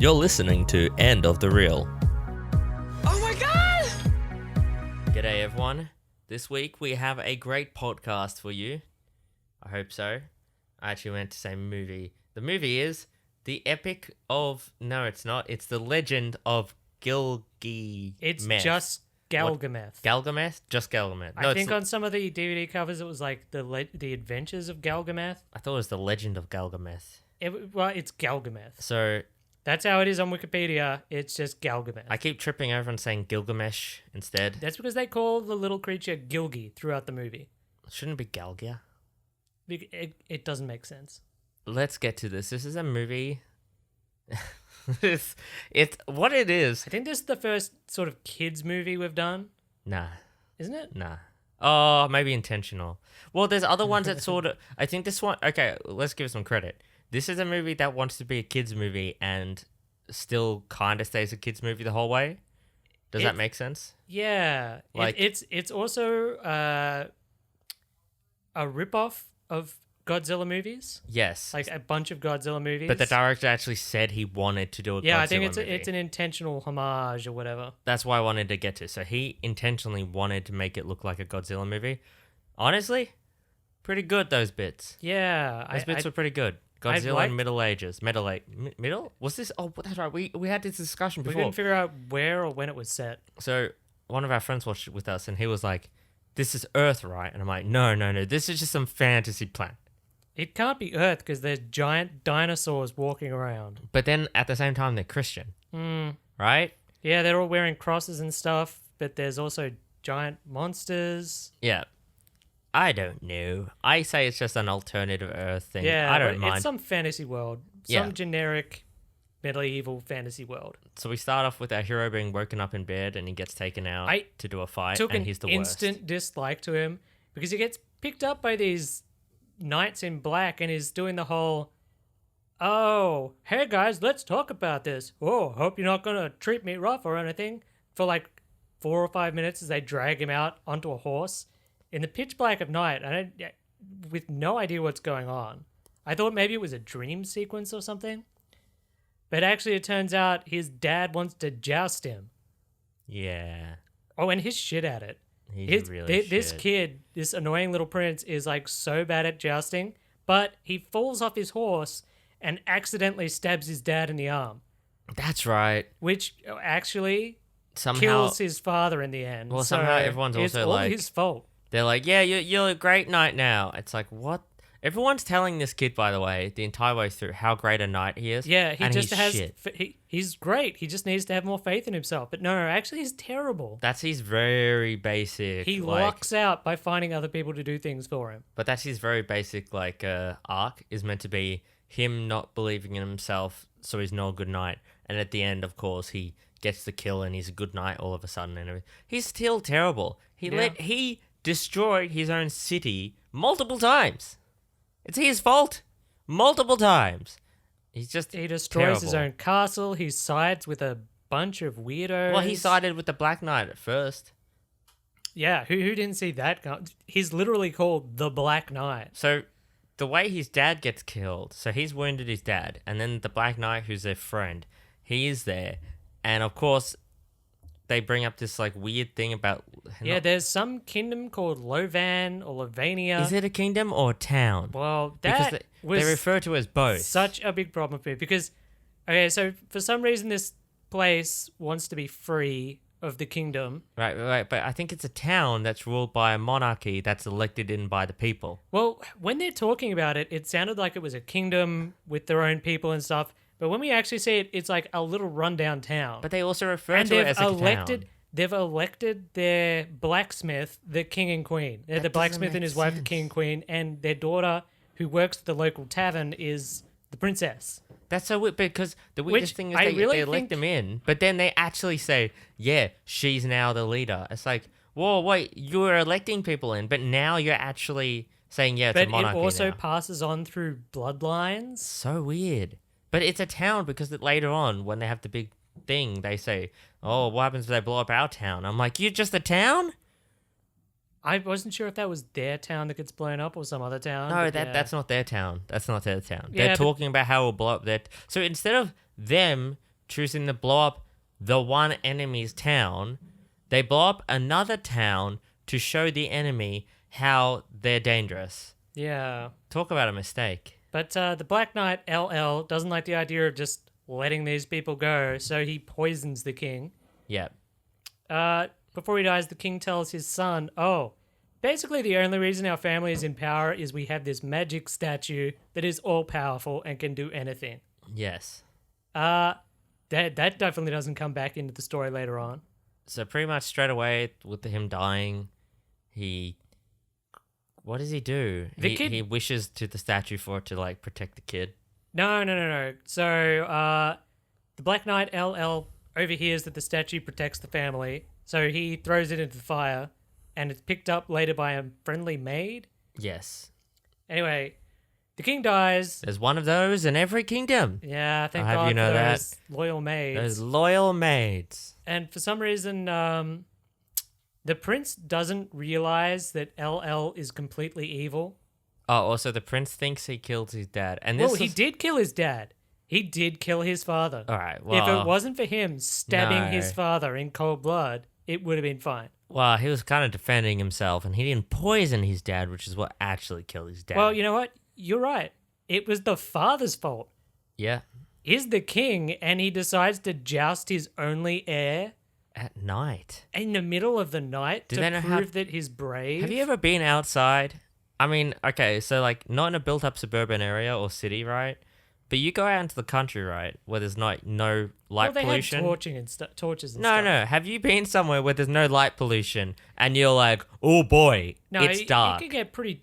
You're listening to End of the Reel. Oh my god! G'day everyone. This week we have a great podcast for you. I hope so. I actually meant to say movie. The movie is The Epic of... No, it's not. It's The Legend of Gilgameth. It's just Galgameth. Galgameth? Just Galgameth. I think on some of the DVD covers it was like the Adventures of Galgameth. I thought it was The Legend of Galgameth. It's Galgameth. So... That's how it is on Wikipedia. It's just Galgameth. I keep tripping over and saying Gilgamesh instead. That's because they call the little creature Gilgi throughout the movie. Shouldn't it be Galgia? It doesn't make sense. Let's get to this. This is a movie... it's what it is. I think this is the first sort of kids movie we've done. Nah. Isn't it? Nah. Oh, maybe intentional. Well, there's other ones that sort of... I think this one... Okay, let's give some credit. This is a movie that wants to be a kids movie and still kind of stays a kids movie the whole way. Does that make sense? Yeah. Like it's also a rip-off of Godzilla movies. Yes. Like a bunch of Godzilla movies. But the director actually said he wanted to do a Godzilla movie. Yeah, I think it's an intentional homage or whatever. That's why I wanted to get to. So he intentionally wanted to make it look like a Godzilla movie. Honestly, pretty good, those bits. Yeah. Those bits were pretty good. Godzilla in Middle Ages. Middle? Was this? Oh, that's right. We had this discussion before. We couldn't figure out where or when it was set. So one of our friends watched it with us and he was like, this is Earth, right? And I'm like, no. This is just some fantasy planet. It can't be Earth because there's giant dinosaurs walking around. But then at the same time, they're Christian. Right? Yeah, they're all wearing crosses and stuff, but there's also giant monsters. Yeah. I don't know. I say it's just an alternative Earth thing. Yeah, I don't mind. It's some fantasy world. Some generic medieval fantasy world. So we start off with our hero being woken up in bed and he gets taken out to do a fight and he's the worst. Instant dislike to him because he gets picked up by these knights in black and is doing the whole, oh, hey guys, let's talk about this. Oh, hope you're not going to treat me rough or anything. For like 4 or 5 minutes as they drag him out onto a horse. In the pitch black of night, with no idea what's going on. I thought maybe it was a dream sequence or something. But actually it turns out his dad wants to joust him. Yeah. Oh, and he's shit at it. This kid, this annoying little prince, is like so bad at jousting, but he falls off his horse and accidentally stabs his dad in the arm. That's right. Which actually somehow kills his father in the end. Well, somehow everyone's also like... It's all his fault. They're like, yeah, you're a great knight now. It's like, what? Everyone's telling this kid, by the way, the entire way through how great a knight he is. Yeah, he's he's great. He just needs to have more faith in himself. But no, actually he's terrible. That's his very basic... He lucks out by finding other people to do things for him. But that's his very basic, arc is meant to be him not believing in himself, so he's not a good knight. And at the end, of course, he gets the kill and he's a good knight all of a sudden. And everything. He's still terrible. He destroyed his own city multiple times. It's his fault. Multiple times. He destroys his own castle. He sides with a bunch of weirdos. Well, he sided with the Black Knight at first. Yeah, who didn't see that? He's literally called the Black Knight. So the way his dad gets killed, so he's wounded his dad, and then the Black Knight, who's their friend, he is there. And of course, they bring up this weird thing about... Yeah, there's some kingdom called Lovan or Lovania. Is it a kingdom or a town? Well, they refer to as both. Such a big problem for me because, okay, so for some reason this place wants to be free of the kingdom. Right, but I think it's a town that's ruled by a monarchy that's elected in by the people. Well, when they're talking about it, it sounded like it was a kingdom with their own people and stuff. But when we actually see it, it's like a little rundown town. But they also refer to it as a town. They've elected their blacksmith the king and queen. The blacksmith and his wife the king and queen, and their daughter, who works at the local tavern, is the princess. That's so weird because the weirdest thing is they elect them in, but then they actually say, yeah, she's now the leader. It's like, whoa, wait, you were electing people in, but now you're actually saying, yeah, it's a monarchy now. But it also passes on through bloodlines. So weird. But it's a town because later on, when they have the big thing, they say, oh, what happens if they blow up our town? I'm like, you're just a town? I wasn't sure if that was their town that gets blown up or some other town. No, that's not their town. That's not their town. They're talking about how it will blow up their... So instead of them choosing to blow up the one enemy's town, they blow up another town to show the enemy how they're dangerous. Yeah. Talk about a mistake. But the Black Knight, LL, doesn't like the idea of just letting these people go, so he poisons the king. Yep. Before he dies, the king tells his son, oh, basically the only reason our family is in power is we have this magic statue that is all-powerful and can do anything. Yes. That definitely doesn't come back into the story later on. So pretty much straight away with him dying, what does he do? He wishes to the statue for it to like protect the kid. No. So the Black Knight LL overhears that the statue protects the family, so he throws it into the fire, and it's picked up later by a friendly maid. Yes. Anyway, the king dies. There's one of those in every kingdom. Yeah, thank I'll have God you know for that. those loyal maids. Those loyal maids. And for some reason, the prince doesn't realize that LL is completely evil. Oh, also the prince thinks he killed his dad. And He did kill his dad. He did kill his father. All right, well... If it wasn't for him stabbing No. his father in cold blood, it would have been fine. Well, he was kind of defending himself, and he didn't poison his dad, which is what actually killed his dad. Well, you know what? You're right. It was the father's fault. Yeah. He's the king, and he decides to joust his only heir At night. in the middle of the night Do they know to how- prove that he's brave. Have you ever been outside? I mean, okay, so like not in a built-up suburban area or city, right? But you go out into the country, right, where there's no light they pollution. had torches and No, stuff. no. Have you been somewhere where there's no light pollution and you're like, oh boy, No, it's dark? It can get pretty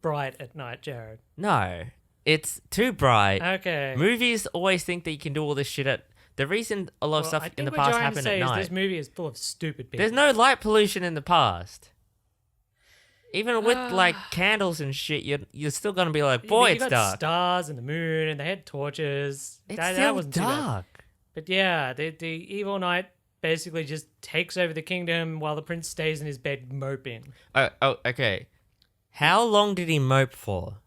bright at night, Jared. No, it's too bright. Okay. Movies always think that you can do all this shit at... The reason a lot of Well, stuff I think in the what past you're trying to happened say at is night. this movie is full of stupid people. There's no light pollution in the past. Even with like candles and shit, you're still gonna be like, boy, you it's got dark. stars and the moon, and they had torches. It's that still wasn't too bad. dark. But yeah, the evil knight basically just takes over the kingdom while the prince stays in his bed moping. Oh, okay. How long did he mope for?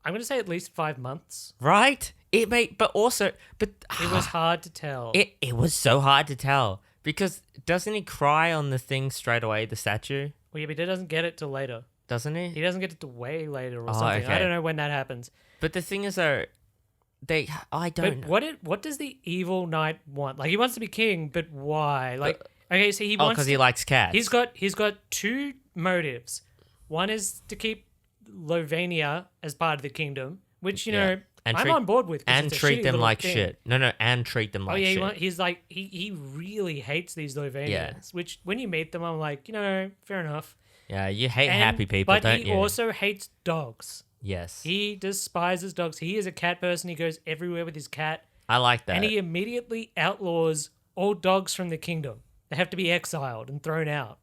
I'm gonna say at least 5 months. Right? It It was hard to tell. it was so hard to tell because doesn't he cry on the thing straight away, the statue? Well, yeah, but he doesn't get it till later. Doesn't he? He doesn't get it till way later or Oh, something. I okay. don't know when that happens. But the thing is, though, I don't know. But what does the evil knight want? Like, he wants to be king, but why? Like, okay, so he Oh, wants because to, he likes cats. he's got two motives. One is to keep Lovania as part of the kingdom, which, you Yeah. know, And I'm treat- on board with. 'cause and it's a treat shitty them little like thing. shit. No, and treat them Oh like yeah, shit. he's like he really hates these Lovanians. Yeah. Which when you meet them, I'm like, you know, fair enough. Yeah, you hate And- happy people, but don't he you? also hates dogs. Yes. He despises dogs. He is a cat person. He goes everywhere with his cat, I like that. and he immediately outlaws all dogs from the kingdom. They have to be exiled and thrown out.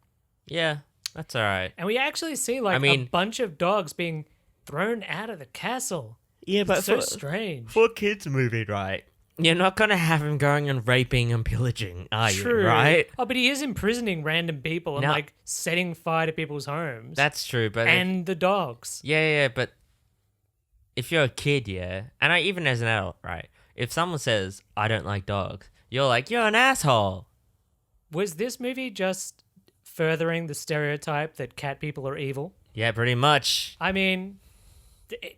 Yeah, that's all right. And we actually see like a bunch of dogs being thrown out of the castle. Yeah, It's so strange. For a kids movie, right? You're not gonna have him going and raping and pillaging, are True. you? Right? Oh, but he is imprisoning random people and No. like setting fire to people's homes. That's true, but and the dogs. yeah, but if you're a kid, yeah, and even as an adult, right? If someone says I don't like dogs, you're like, you're an asshole. Was this movie just furthering the stereotype that cat people are evil? Yeah, pretty much. I mean,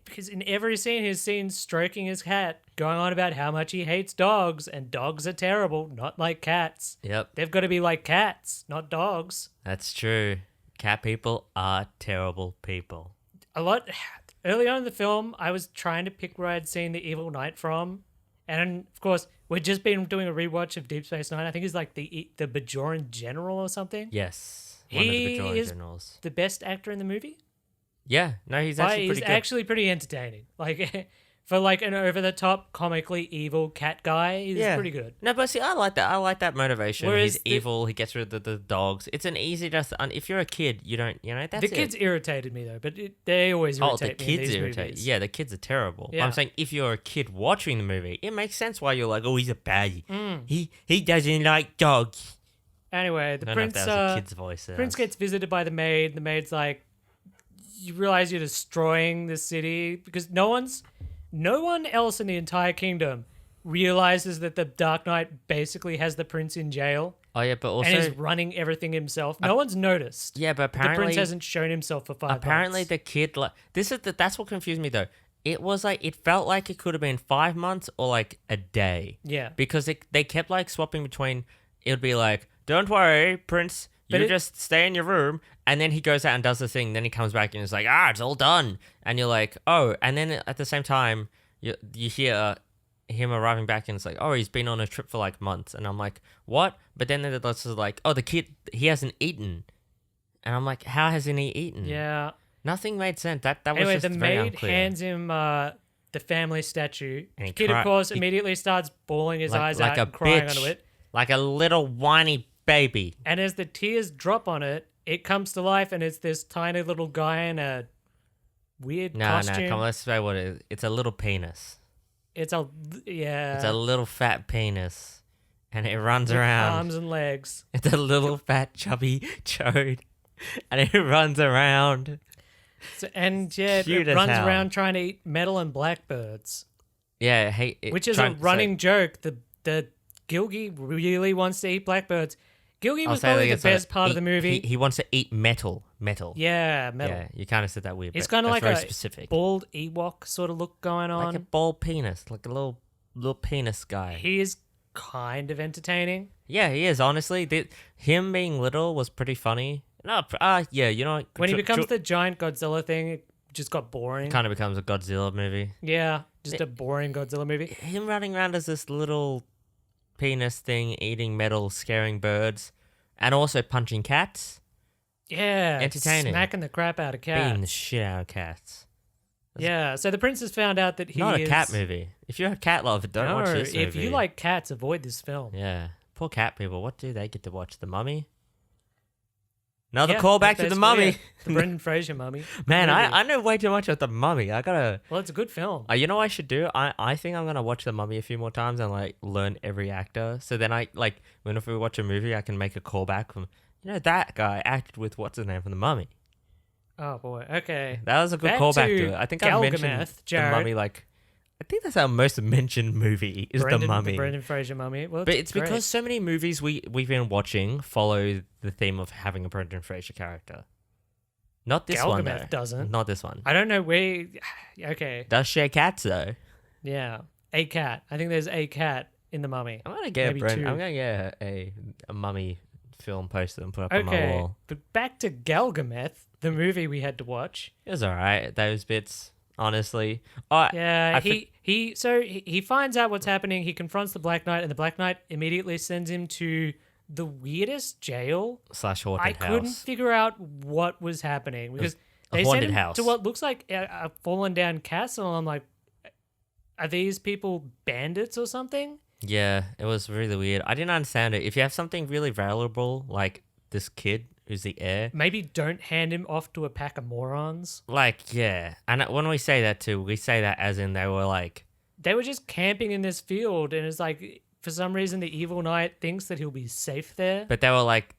because in every scene, he's seen stroking his cat, going on about how much he hates dogs, and dogs are terrible, not like cats. Yep, They've got to be like cats, not dogs. that's true. Cat people are terrible people. Early on in the film, I was trying to pick where I'd seen the Evil Knight from, and of course, we've just been doing a rewatch of Deep Space Nine. I think it's like the Bajoran General or something. Yes, one of the He Bajoran is generals. the best actor in the movie. Yeah, no, he's actually pretty good. actually pretty entertaining. Like for like an over the top comically evil cat guy, he's pretty good. No, but see, I like that. I like that motivation. Whereas He's evil. He gets rid of the dogs. It's an easy just. If you're a kid, you don't. You know that's The it. kids irritated me though, but they always Oh, irritate the me in kids these irritate. movies. Yeah, the kids are terrible. Yeah. I'm saying if you're a kid watching the movie, it makes sense why you're like, oh, he's a baddie. He doesn't like dogs. Anyway, the I don't know prince if that was a kid's voice. prince gets visited by the maid. The maid's like, you realize you're destroying the city because no one else in the entire kingdom realizes that the Dark Knight basically has the prince in jail Oh yeah, but also and is running everything himself. No one's noticed. yeah, but The apparently prince hasn't shown himself for 5 apparently months. the kid like that's what confused me though. It was like it felt like it could have been 5 months or like a day. Yeah. Because they kept like swapping between. It would be like, "Don't worry, Prince, But you it- just stay in your room," and then he goes out and does the thing. Then he comes back and is like, "It's all done," and you're like, "Oh!" And then at the same time, you hear him arriving back and it's like, "Oh, he's been on a trip for like months," and I'm like, "What?" But then it's like, "Oh, the kid he hasn't eaten," and I'm like, "How hasn't he eaten?" Yeah. Nothing made sense. That was Anyway, just the very maid unclear. hands him the family statue. And he The kid, of cry- course, he- immediately starts bawling his eyes like out a and crying bitch. onto it. Like a little whiny baby. And as the tears drop on it, it comes to life, and it's this tiny little guy in a weird costume. Come on, let's say what it is. It's a little penis. It's a It's a little fat penis. And it runs with around. arms and legs. It's a little fat chubby chode. And it runs around. So, and yeah, Cute it as runs hell. around trying to eat metal and blackbirds, Yeah, hey. which is a running joke. The Gilgy really wants to eat blackbirds. Gilgy was probably the best part of the movie. He wants to eat metal. Metal. Yeah, metal. Yeah, you kind of said that weird. It's but kind of that's like very a specific. bald Ewok sort of look going on. Like a bald penis. Like a little penis guy. He is kind of entertaining. Yeah, he is, honestly. Him being little was pretty funny. No, yeah, you know. When he becomes the giant Godzilla thing, it just got boring. kind of becomes a Godzilla movie. Yeah, just a boring Godzilla movie. Him running around as this little penis thing, eating metal, scaring birds, and also punching cats, Yeah, Entertaining. smacking the crap out of cats. beating the shit out of cats. Yeah, so the princess found out that he Not is... a cat movie. If you're a cat lover, don't watch this movie. if you like cats, avoid this film. Yeah. Poor cat people. What do they get to watch? The Mummy? Another Yeah, callback to that's the weird. Mummy. The Brendan Fraser Mummy. Man, Movie. I know way too much about the Mummy. I gotta. Well, it's a good film. You know what I should do? I think I'm gonna watch the Mummy a few more times and like learn every actor. So then I like if we watch a movie, I can make a callback from that guy acted with what's his name from the Mummy. Oh boy. Okay. That was a good Back callback to to it. I think I mentioned Galgameth, the Jared. Mummy like. I think that's our most mentioned movie is the Mummy. The Brendan Fraser Mummy. Well, But it's great. because so many movies we've been watching follow the theme of having a Brendan Fraser character. Not this one though. Galgameth doesn't. Not this one. I don't know where. Okay. Does share cats though. Yeah. A cat. I think there's a cat in the Mummy. I'm gonna get Maybe I'm two. gonna get a Mummy film poster and put up on my Okay. wall. But back to Galgameth, the movie we had to watch. It was alright. Those bits, honestly. Oh Yeah, I he finds out what's happening. He confronts the Black Knight, and the Black Knight immediately sends him to the weirdest jail. / haunted I couldn't house. figure out what was happening because a they sent haunted him house. to what looks like a fallen down castle. I'm like, are these people bandits or something? Yeah, it was really weird. I didn't understand it. If you have something really valuable like this kid who's the heir, Maybe don't hand him off to a pack of morons. like yeah. And when we say that too, we say that as in they were like. They were just camping in this field, and it's like for some reason the evil knight thinks that he'll be safe there. But they were like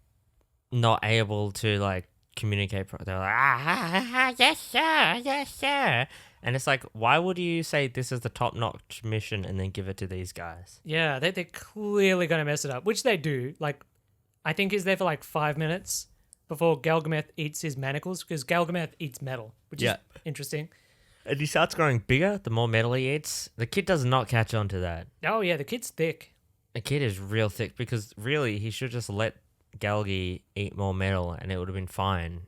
not able to like communicate. They were like, yes sir, yes sir. And it's like, why would you say this is the top-notch mission and then give it to these guys? Yeah, they're clearly going to mess it up, which they do. Like, I think he's there for like 5 minutes before Galgameth eats his manacles, because Galgameth eats metal, which Yeah. is interesting. And he starts growing bigger the more metal he eats. The kid does not catch on to that. Oh, yeah, the kid's thick. The kid is real thick because really he should just let Galgi eat more metal and it would have been fine.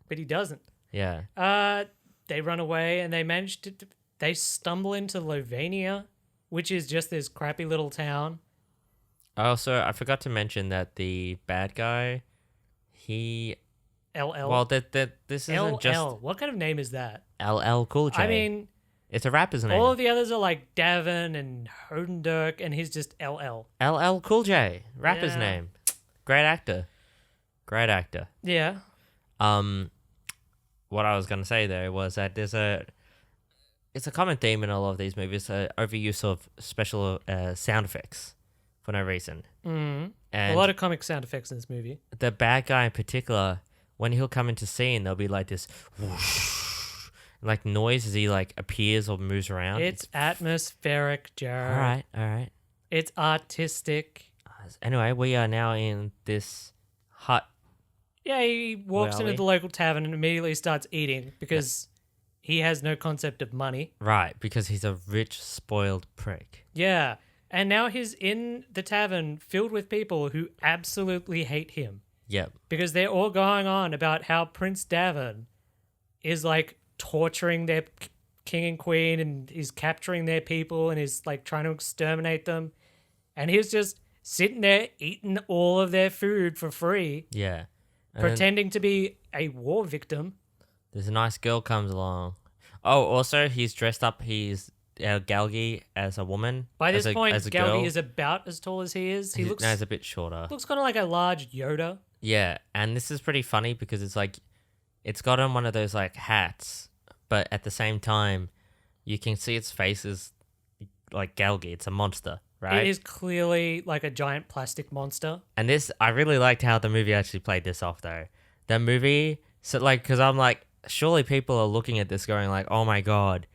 But he doesn't. Yeah. They run away and they stumble into Lovania, which is just this crappy little town. Also, I forgot to mention that the bad guy, he... LL. Well, this isn't LL. just What kind of name is that? LL Cool J. I mean, it's a rapper's name. all of the others are like Davin and Hodendurk, and he's just LL. LL Cool J, rapper's Yeah. name. Great actor. Great actor. Yeah. What I was gonna say there was that it's a common theme in a lot of these movies, overuse of special sound effects for no reason. Mm. And A lot of comic sound effects in this movie. the bad guy in particular, when he'll come into scene, there'll be like this whoosh, like noise as he like appears or moves around? It's atmospheric, Jared. All right. It's artistic. Anyway, we are now in this hut. Yeah, he walks Where are into we? the local tavern and immediately starts eating because he has no concept of money. Right, because he's a rich, spoiled prick. Yeah, and now he's in the tavern filled with people who absolutely hate him Yep. because they're all going on about how Prince Davin is like torturing their king and queen and is capturing their people and is like trying to exterminate them. And he's just sitting there eating all of their food for free, Yeah. And then pretending to be a war victim. there's a nice girl comes along. Oh, also, he's dressed up. He's Galgi as a woman. By this point, as a girl. Galgi is about as tall as he is. He looks No, he's a bit shorter. looks kind of like a large Yoda. Yeah, and this is pretty funny because it's like, it's got on one of those like hats, but at the same time, you can see its face is like Galgi. It's a monster, right? It is clearly like a giant plastic monster. And this, I really liked how the movie actually played this off though. The movie, so like, because I'm like, surely people are looking at this going like, oh my God,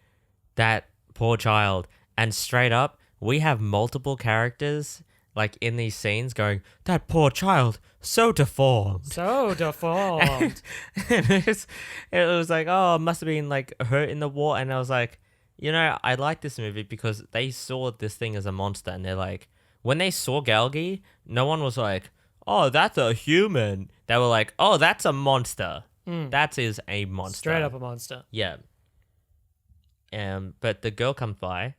that poor child. And straight up, we have multiple characters like in these scenes going, that poor child, so deformed. So deformed. And it was like, oh, it must have been like hurt in the war. And I was like, you know, I like this movie because they saw this thing as a monster. And they're like, when they saw Galgi, no one was like, oh, that's a human. They were like, oh, that's a monster. That is a monster. Straight up a monster. Yeah. But the girl comes by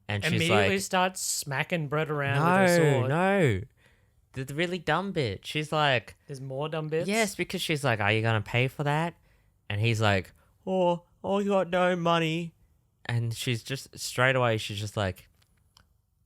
and she's Immediately like, starts smacking Brett around with her sword. no. The really dumb bit. She's like, There's more dumb bits. yes, because she's like, are you going to pay for that? And he's like, oh, I got no money. And she's just, straight away, she's just like,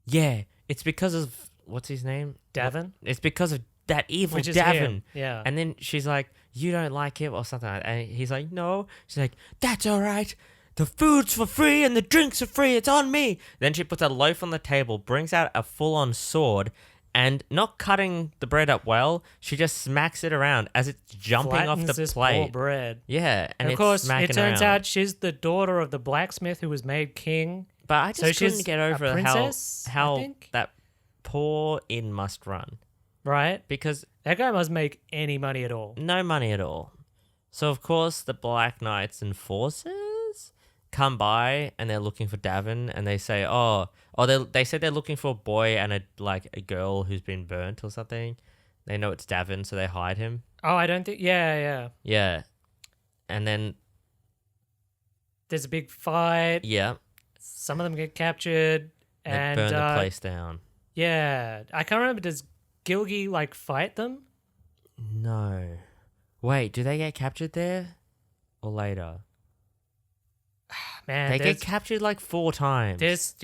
yeah, it's because of, what's his name? Davin? It's because of that evil Which is Davin. him, yeah. And then she's like, you don't like him or something like that. And he's like, no. She's like, that's all right. The food's for free and the drinks are free. It's on me. Then she puts a loaf on the table, brings out a full-on sword, and not cutting the bread up well, she just smacks it around as it's jumping off Flattens the this plate. poor bread. Yeah, and And of it's course, smacking it turns around. out she's the daughter of the blacksmith who was made king. But I so just she's couldn't get a over princess, I how think? that poor inn must run. Right? Because That guy must make any money at all. no money at all. So, of course, the Black Knights and forces come by and they're looking for Davin and they say, they said they're looking for a boy and a girl who's been burnt or something. They know it's Davin, so they hide him. Oh, I don't think... Yeah. Yeah. And then, There's a big fight. yeah, Some of them get captured. they And burn the place down. yeah. I can't remember. Does Gilgi, like, fight them? No. Wait, do they get captured there? Or later? Man, They there's- get captured like 4 times. This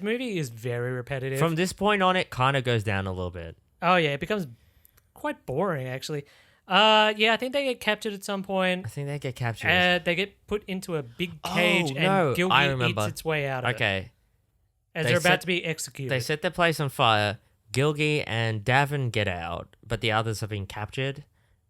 movie is very repetitive. From this point on, it kind of goes down a little bit. Oh yeah, it becomes quite boring actually. Yeah, I think they get captured at some point. I think they get captured. They get put into a big cage, Oh, no, and I Gilgi remember. eats its way out of it Okay. as They they're about set- to be executed. They set the place on fire. Gilgi and Davin get out, but the others have been captured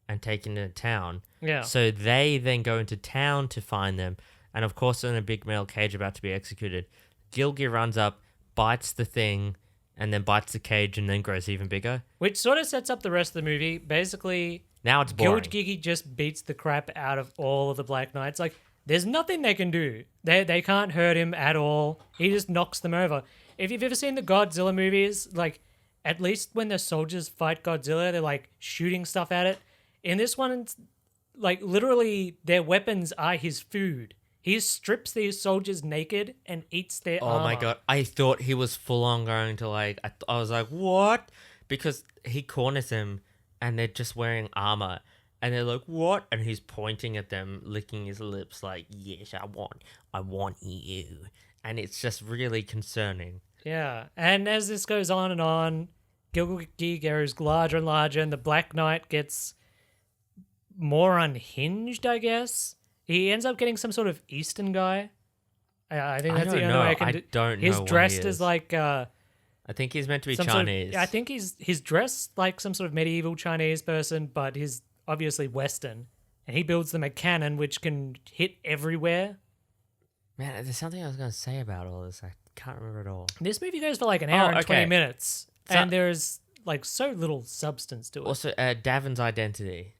and taken to town. yeah, So they then go into town to find them. And of course, they're in a big metal cage about to be executed. Gilgi runs up, bites the thing, and then bites the cage and then grows even bigger. which sort of sets up the rest of the movie. Basically, Now it's boring. Gilgi just beats the crap out of all of the Black Knights. Like, there's nothing they can do. They can't hurt him at all. He just knocks them over. If you've ever seen the Godzilla movies, like, at least when the soldiers fight Godzilla, they're, like, shooting stuff at it. In this one, it's, like, literally their weapons are his food. He strips these soldiers naked and eats their Oh my armor. god, I thought he was full on going to like, I was like, what? Because he corners them and they're just wearing armor. And they're like, what? And he's pointing at them, licking his lips like, yes, I want you. And it's just really concerning. Yeah, and as this goes on, Gilgi grows larger and larger, and the Black Knight gets more unhinged, I guess. He ends up getting some sort of Eastern guy. I think I that's the don't only know. way I can I do. don't He's know what dressed he as is. like I think he's meant to be some sort of- Chinese. I think he's dressed like some sort of medieval Chinese person, but he's obviously Western. And he builds them a cannon which can hit everywhere. Man, there's something I was going to say about all this. I can't remember at all. This movie goes for like an hour and 20 okay. minutes, So- and there's like so little substance to it. Also, Davin's identity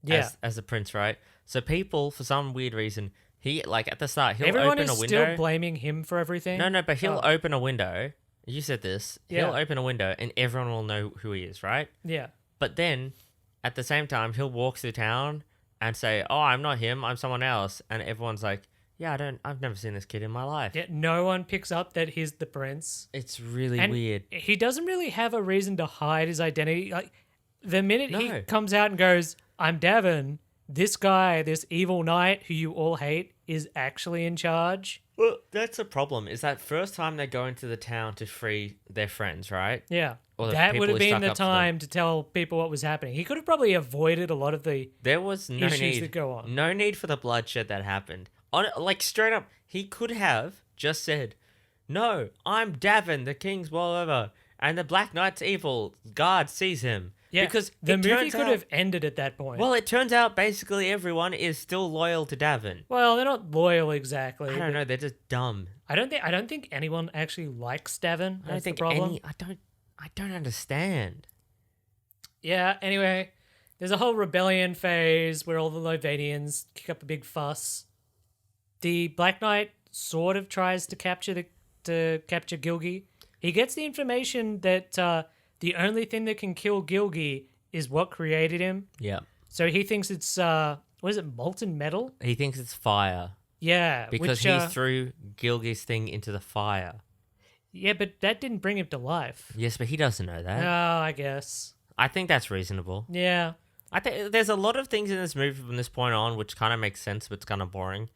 Yeah. as the prince, right? So people, for some weird reason, he, like, at the start, he'll Everyone open is a window. still blaming him for everything. No, but he'll Oh. open a window. You said this. Yeah. He'll open a window and everyone will know who he is, right? Yeah. But then, at the same time, he'll walk through town and say, "Oh, I'm not him. I'm someone else." And everyone's like, "Yeah, I've never seen this kid in my life." Yet no one picks up that he's the prince. It's really And weird. he doesn't really have a reason to hide his identity. Like the minute he No. comes out and goes, "I'm Davin," this guy, this evil knight who you all hate, is actually in charge. Well, that's a problem. Is that first time they go into the town to free their friends, right? Yeah. Or the That people would have who been stuck the up for them. time to tell people what was happening. He could have probably avoided a lot of the There was no issues need. that go on. No need for the bloodshed that happened. Like straight up, he could have just said, "No, I'm Davin, the king's whatever, and the Black Knight's evil. God sees him." Yeah, because the it movie turns could out- have ended at that point. Well, it turns out basically everyone is still loyal to Davin. Well, they're not loyal exactly. I don't know. They're just dumb. I don't think anyone actually likes Davin. I don't That's think the problem. any. I don't understand. Yeah, anyway, there's a whole rebellion phase where all the Lovanians kick up a big fuss. The Black Knight sort of tries to capture Gilgi. He gets the information that the only thing that can kill Gilgi is what created him. Yeah. So he thinks it's what is it, molten metal? He thinks it's fire Yeah, because which, he threw Gilgi's thing into the fire. yeah, but that didn't bring him to life. Yes, but he doesn't know that. Oh, I guess. I think that's reasonable. Yeah. I think there's a lot of things in this movie from this point on which kind of makes sense, but it's kind of boring.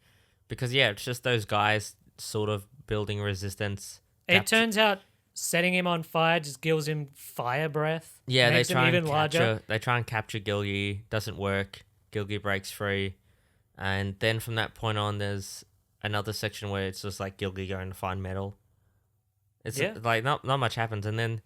Because, yeah, it's just those guys sort of building resistance. It turns out setting him on fire just gives him fire breath. Yeah, makes they him try even and larger. capture. They try and capture Gilgi. Doesn't work. Gilgi breaks free, and then from that point on, there's another section where it's just like Gilgi going to find metal. It's Yeah. like not much happens, and then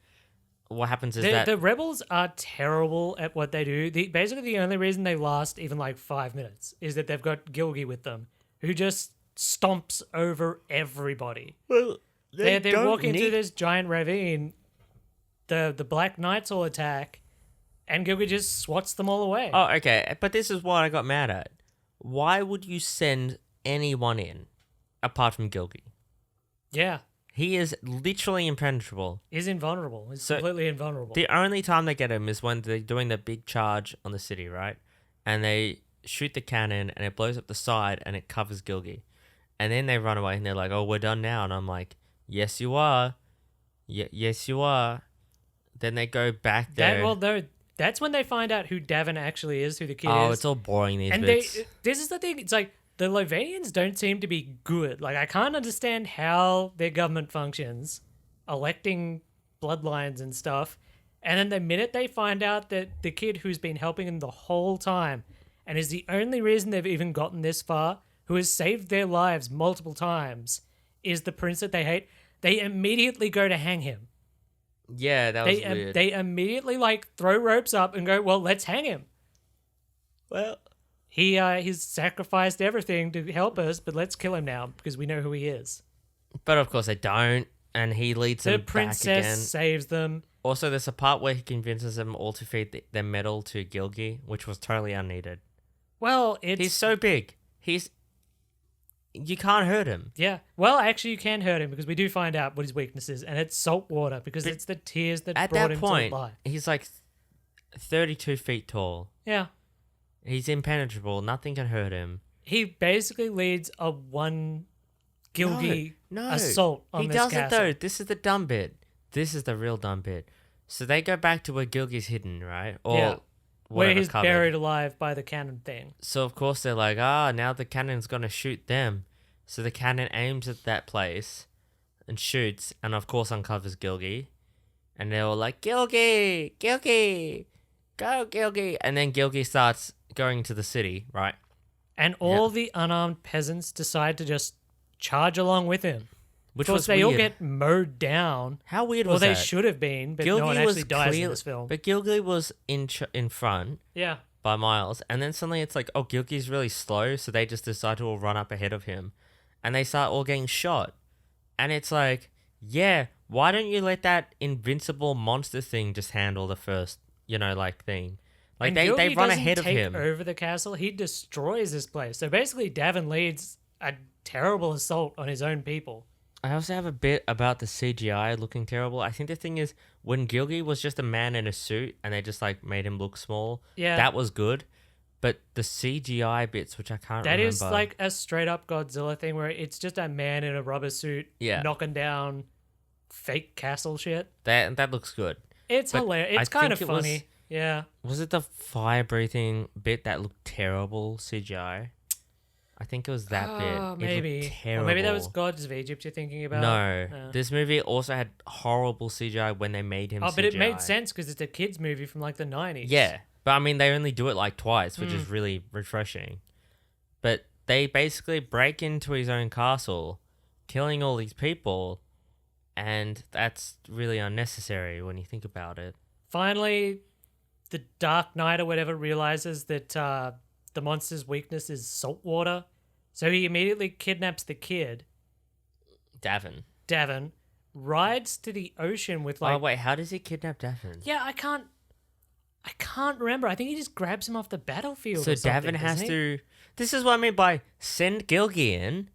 what happens is The rebels are terrible at what they do. Basically, the only reason they last even like 5 minutes is that they've got Gilgi with them, who just stomps over everybody. well, They're walking through this giant ravine. The Black Knights all attack, and Gilgi just swats them all away. Oh, okay, but this is what I got mad at. Why would you send anyone in apart from Gilgi? Yeah, He is literally impenetrable. he's invulnerable. He's So, completely invulnerable. The only time they get him is when they're doing the big charge on the city, right? And they shoot the cannon and it blows up the side and it covers Gilgi. And then they run away and they're like, "Oh, we're done now." And I'm like, "Yes, you are. Yes, you are." Then they go back there. That's when they find out who Davin actually is, who the kid Oh, is. it's all boring, these and bits. this is the thing. It's like the Lovanians don't seem to be good. Like, I can't understand how their government functions, electing bloodlines and stuff. And then the minute they find out that the kid who's been helping them the whole time and is the only reason they've even gotten this far, who has saved their lives multiple times, is the prince that they hate, they immediately go to hang him. Yeah, that was weird. They immediately like throw ropes up and go, well, let's hang him. Well, He's sacrificed everything to help us, but let's kill him now because we know who he is. but of course they don't, and he leads The them back princess again. saves them. Also, there's a part where he convinces them all to feed their medal to Gilgi, which was totally unneeded. Well, it's He's so big. You can't hurt him. yeah. Well, actually, you can hurt him because we do find out what his weakness is, and it's salt water because But it's the tears that At brought that him point, to life. he's like 32 feet tall. Yeah, He's impenetrable. Nothing can hurt him. he basically leads a one Gilgi No, assault on he this doesn't castle. though. This is the dumb bit. This is the real dumb bit. So they go back to where Gilgi's hidden, right? Or Yeah. Where whatever, he's covered. buried alive by the cannon thing. So of course they're like, now the cannon's gonna shoot them. So the cannon aims at that place and shoots, and of course uncovers Gilgi. And they're all like, "Gilgi, Gilgi, go Gilgi!" And then Gilgi starts going to the city, right? And all the unarmed peasants decide to just charge along with him. Which Of course, was they weird. all get mowed down. How weird Well, was they that? should have been, but Gilgi no one was actually dies in clear- this film. But Gilgi was in front Yeah. by miles, and then suddenly it's like, oh, Gilgi's really slow, so they just decide to all run up ahead of him, and they start all getting shot. And it's like, yeah, why don't you let that invincible monster thing just handle the first, thing? Like, And they Gilgy run doesn't ahead of take him. over the castle. He destroys this place. So basically, Davin leads a terrible assault on his own people. I also have a bit about the CGI looking terrible. I think the thing is, when Gilgy was just a man in a suit and they just, like, made him look small, that was good. But the CGI bits, which I can't remember. That is like a straight up Godzilla thing where it's just a man in a rubber suit knocking down fake castle shit. That looks good. It's hilarious. It's kind of funny. Was it the fire breathing bit that looked terrible CGI? I think it was that bit. Maybe. It looked terrible. Or maybe that was Gods of Egypt you're thinking about. No. This movie also had horrible CGI when they made him CGI. But it made sense because it's a kid's movie from like the 90s. Yeah. But I mean, they only do it like twice, which is really refreshing. But they basically break into his own castle, killing all these people, and that's really unnecessary when you think about it. Finally, the Dark Knight or whatever realizes that the monster's weakness is salt water, so he immediately kidnaps the kid. Davin rides to the ocean with like... Oh, wait, how does he kidnap Davin? Yeah, I can't remember. I think he just grabs him off the battlefield. So or something, Davin has doesn't he? to... This is what I mean by send Gilgy in.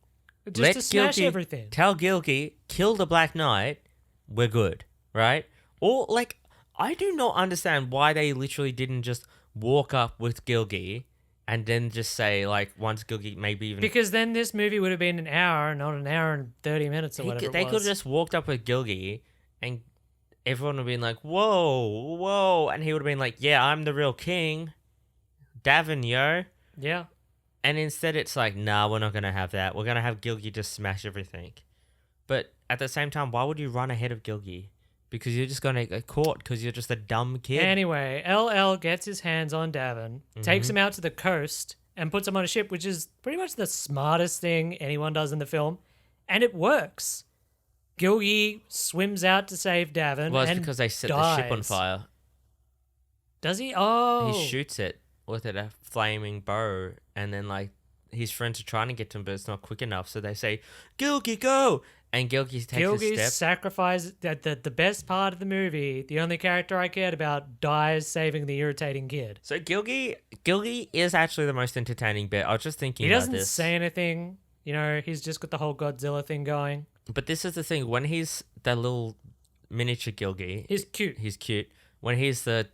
Just to smash everything. Tell Gilgy, kill the Black Knight, we're good, right? Or, like, I do not understand why they literally didn't just walk up with Gilgy and then just say, like, once Gilgy maybe even... Because then this movie would have been an hour, not an hour and 30 minutes or whatever They could have just walked up with Gilgy and everyone would have been like, whoa, whoa. And he would have been like, yeah, I'm the real king. Davin, yo. Yeah. And instead it's like, nah, we're not going to have that. We're going to have Gilgy just smash everything. But at the same time, why would you run ahead of Gilgy? Because you're just going to get caught because you're just a dumb kid. Anyway, LL gets his hands on Davin, takes him out to the coast, and puts him on a ship, which is pretty much the smartest thing anyone does in the film. And it works. Gilgy swims out to save Davin. Well, it's and because they set dies. the ship on fire. Does he? Oh. He shoots it with a flaming bow, and then, like, his friends are trying to get to him, but it's not quick enough. So they say, Gilgy, go! And Gilgy takes a step. Sacrifice the best part of the movie, the only character I cared about, dies saving the irritating kid. So Gilgy is actually the most entertaining bit. I was just thinking He about doesn't this. say anything. You know, he's just got the whole Godzilla thing going. But this is the thing. When he's the little miniature Gilgy... He's cute. He's cute. When he's the...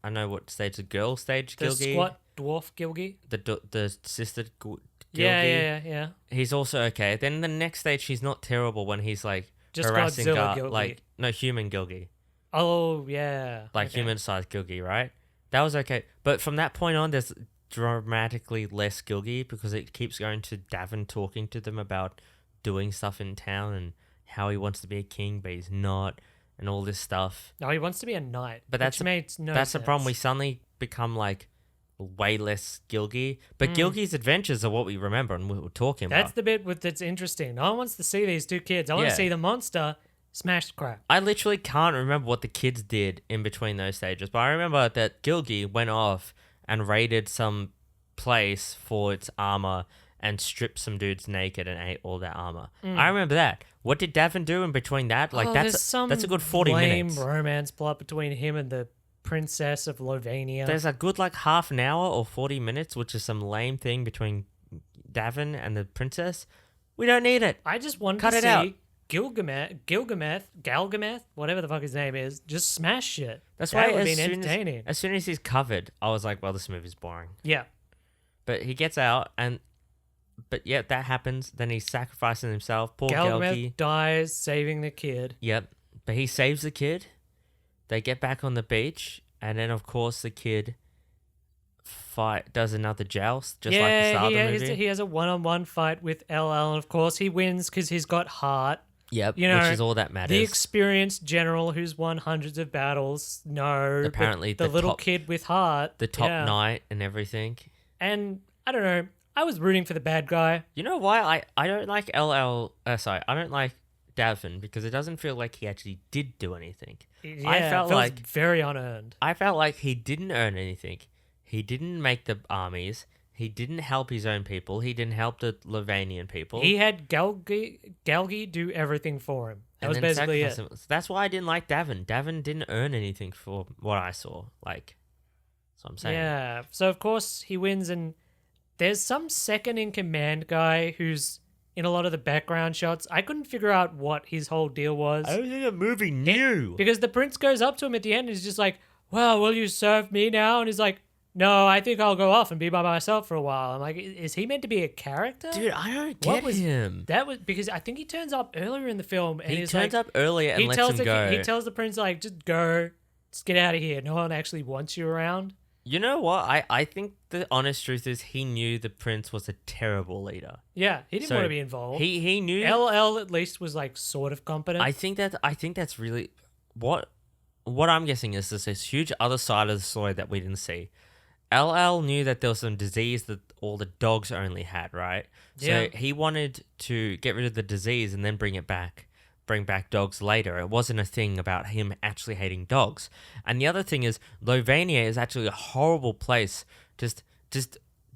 I know what stage, the girl stage The Gilgy. squat dwarf Gilgy. The sister Gilgy. Yeah. He's also okay. Then the next stage, he's not terrible when he's like Just harassing Godzilla Gilgy. like no human Gilgy, Oh, yeah. like Okay. human-sized Gilgy, right? That was okay. But from that point on, there's dramatically less Gilgy because it keeps going to Davin talking to them about doing stuff in town and how he wants to be a king, but he's not, and all this stuff. No, he wants to be a knight. But that's makes no that's sense. the problem. We suddenly become like way less Gilgy. But Gilgy's adventures are what we remember and we were talking That's about. the bit that's interesting. No one wants to see these two kids. I want to Yeah. see the monster smash crap. I literally can't remember what the kids did in between those stages, but I remember that Gilgy went off and raided some place for its armor and stripped some dudes naked and ate all their armor. I remember that. What did Davin do in between that? Like that's a good 40 lame minutes. romance plot between him and the princess of Lovania. There's a good like half an hour or 40 minutes, which is some lame thing between Davin and the princess. We don't need it. I just wanted Cut to it see out. Galgameth, whatever the fuck his name is, just smash shit. That's that why would as be soon entertaining. as soon as he's covered, I was like, well, this movie's boring. Yeah. But he gets out but yeah, that happens. Then he's sacrificing himself. Poor Galgameth Gilgy. dies saving the kid. Yep. But he saves the kid. They get back on the beach. And then, of course, the kid does another joust, just like the start of the movie. He has a one-on-one fight with LL, and of course he wins because he's got heart. Yep, You know, which is all that matters. The experienced general who's won hundreds of battles. No, but Apparently the the little top- kid with heart. the top yeah. knight and everything. And I don't know. I was rooting for the bad guy. You know why I don't like I don't like Davin, because it doesn't feel like he actually did do anything. Yeah, I it felt feels like very unearned. I felt like he didn't earn anything. He didn't make the armies. He didn't help his own people. He didn't help the Lovanian people. He had Galgi do everything for him. That was basically it. So that's why I didn't like Davin. Davin didn't earn anything for what I saw. Like, that's what I'm saying. Yeah. So, of course, he wins, and there's some second-in-command guy who's in a lot of the background shots. I couldn't figure out what his whole deal was. I don't think the movie knew. Because the prince goes up to him at the end and he's just like, well, will you serve me now? And he's like, no, I think I'll go off and be by myself for a while. I'm like, is he meant to be a character? Dude, I don't get him. That was because I think he turns up earlier in the film. And He turns up earlier and lets him go. He tells the prince, like, just go, just get out of here. No one actually wants you around. You know what? I think the honest truth is he knew the prince was a terrible leader. Yeah, he didn't want to be involved. He knew. LL at least was like sort of competent. I think that's really what I'm guessing is there's this huge other side of the story that we didn't see. LL knew that there was some disease that all the dogs only had, right? Yeah. So he wanted to get rid of the disease and then bring back dogs later. It wasn't a thing about him actually hating dogs. And the other thing is, Lovania is actually a horrible place. Just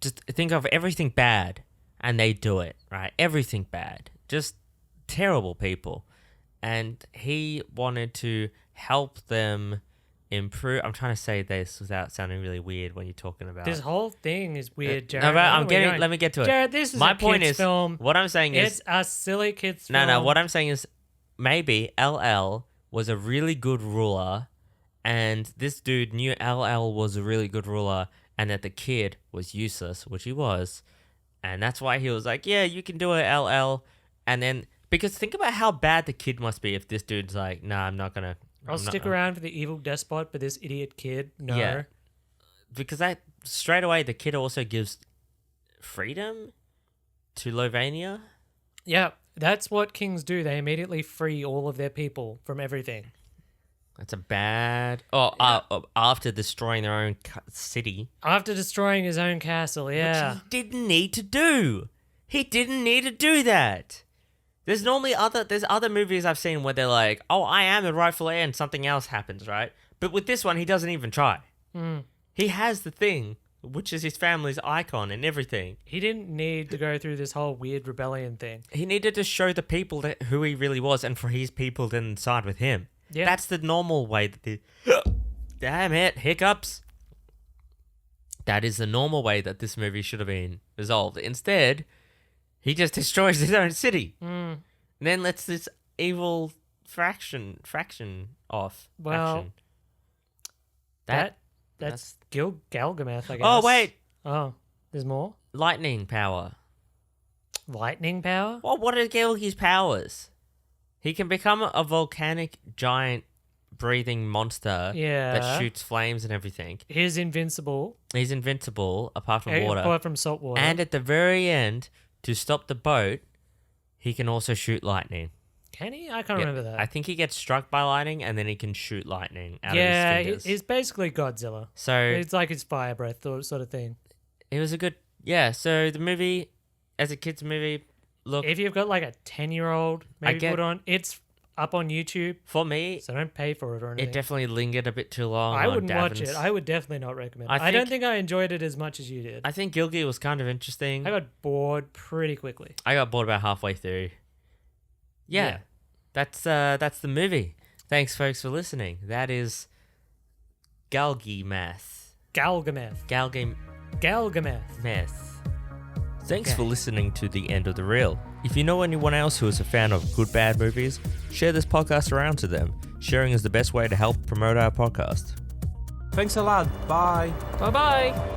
think of everything bad, and they do it, right? Everything bad. Just terrible people. And he wanted to help them improve. I'm trying to say this without sounding really weird when you're talking about this whole thing is weird, Jared. No, but let me get to it. Jared, this is my a point kids is film. What I'm saying is It's a silly kids film. no. What I'm saying is maybe LL was a really good ruler, and this dude knew LL was a really good ruler, and that the kid was useless, which he was, and that's why he was like, "Yeah, you can do it, LL." And then because think about how bad the kid must be if this dude's like, "Nah, I'm not gonna." I'll stick around for the evil despot, but this idiot kid, no. Yeah. Because that straight away the kid also gives freedom to Lovania. Yeah, that's what kings do. They immediately free all of their people from everything. That's a bad. After destroying their own city. After destroying his own castle, yeah. Which he didn't need to do. He didn't need to do that. There's other movies I've seen where they're like, oh, I am the rightful heir, and something else happens, right? But with this one, he doesn't even try. He has the thing, which is his family's icon and everything. He didn't need to go through this whole weird rebellion thing. He needed to show the people who he really was, and for his people to side with him. Yeah. That's the normal way that damn it, hiccups. That is the normal way that this movie should have been resolved. Instead, he just destroys his own city. And then lets this evil fraction off. Well, that's Galgameth, I guess. Oh, wait. Oh, there's more? Lightning power. Lightning power? Well, what are Gilgi's powers? He can become a volcanic giant breathing monster that shoots flames and everything. He's invincible. He's invincible apart from water. Apart from salt water. And at the very end, to stop the boat, he can also shoot lightning. Can he? I can't remember that. I think he gets struck by lightning and then he can shoot lightning out of his fingers. He's basically Godzilla. So it's like his fire breath sort of thing. It was a good... Yeah, so the movie, as a kid's movie, look... If you've got like a 10-year-old, maybe put on, it's up on YouTube. For me... So don't pay for it or anything. It definitely lingered a bit too long. I wouldn't watch it. I would definitely not recommend it. I don't think I enjoyed it as much as you did. I think Gilgi was kind of interesting. I got bored pretty quickly. I got bored about halfway through. Yeah. That's the movie. Thanks, folks, for listening. That is Galgameth. Thanks for listening to The End of the Reel. If you know anyone else who is a fan of good bad movies, share this podcast around to them. Sharing is the best way to help promote our podcast. Thanks a lot. Bye. Bye-bye.